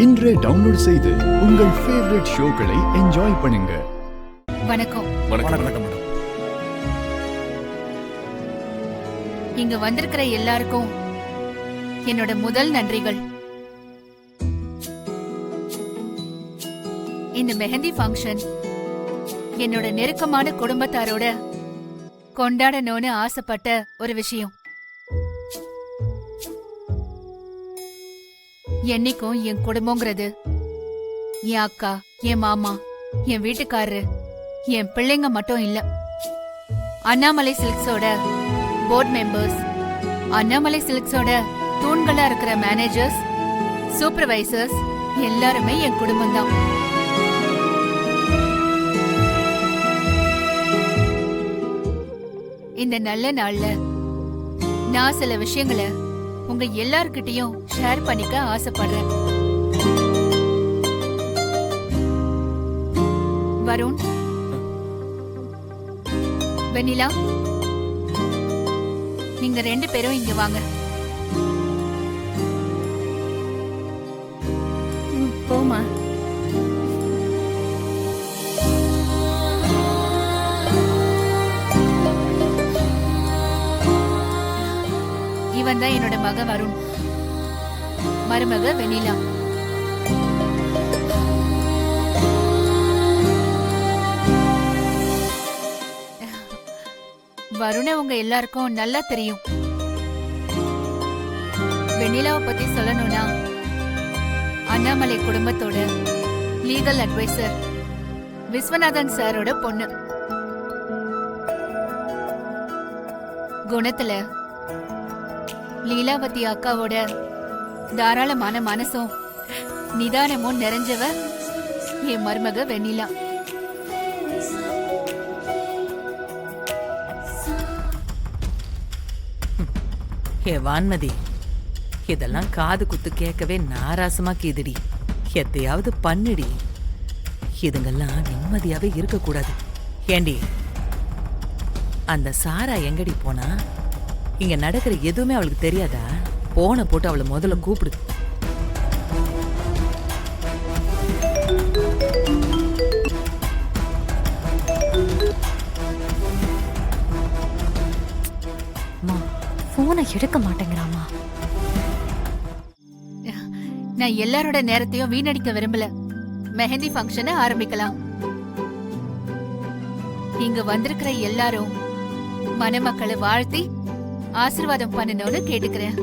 இன்றே டவுன்லோட் செய்து உங்கள் ஃபேவரட் ஷோக்களை என்ஜாய் பண்ணுங்க. வணக்கம். வணக்கம். இங்க வந்திருக்கிற எல்லாருக்கும் என்னோட முதல் நன்றிகள். இந்த மெஹந்தி ஃபங்க்ஷன் என்னோட நெருக்கமான குடும்பத்தாரோட கொண்டாடணும்னு ஆசைப்பட்ட ஒரு விஷயம். என்னைக்கும் என் குடும்பங்கிறது என் அக்கா, என் மாமா, என் வீட்டுக்காரரு, என் பிள்ளைங்க மட்டும் இல்ல. அண்ணாமலை சில்க்ஸோட போர்ட் மெம்பர்ஸ், அண்ணாமலை சில்க்ஸோட தூண்களா இருக்கிற மேனேஜர்ஸ், சூப்பர்வைசர்ஸ் எல்லாருமே என் குடும்பம் தான். இந்த நல்ல நாள்ல நான் சில விஷயங்களை உங்க எல்லார்கிட்டயும் ஷேர் பண்ணிக்க ஆசைப்படுறேன். வருண், வெண்ணிலா, நீங்க 2 பேரும் இங்க வாங்க. போமா. இவன் தான் என்னோட மக வருண், மருமக வெண்ணிலா. வருண உங்க எல்லாருக்கும் நல்லா தெரியும். வெண்ணிலாவை பத்தி சொல்லணும்னா அண்ணாமலை குடும்பத்தோட லீகல் அட்வைசர் விஸ்வநாதன் சாரோட பொண்ணு. குணத்துல லீலாவதி அக்காவோட தாராளமான மனசும் நிதானமும் நிறைஞ்சவ என் மருமக வெண்ணிலா. ஏ வான்மதி, இதெல்லாம் காது குத்து கேட்கவே நாராசமா கீதுடி. எத்தையாவது பண்ணுடி. இதுங்கெல்லாம் நிம்மதியாவே இருக்கக்கூடாது. ஏண்டி, அந்த சாரா எங்கடி போனா? இங்க நடக்கிற எதுவுமே அவளுக்கு தெரியாதா? போன போட்டு அவளை முதல்ல கூப்பிடு. போனை எடுக்க மாட்டேங்கிறாமா. நான் எல்லாரோட நேரத்தையும் வீணடிக்க விரும்பல. மெஹந்தி ஃபங்க்ஷனை ஆரம்பிக்கலாம். இங்க வந்திருக்கிற எல்லாரும் மணமக்களை வாழ்த்தி ஆசீர்வாதம் பண்ணணும்னு கேட்டுக்கிறேன்.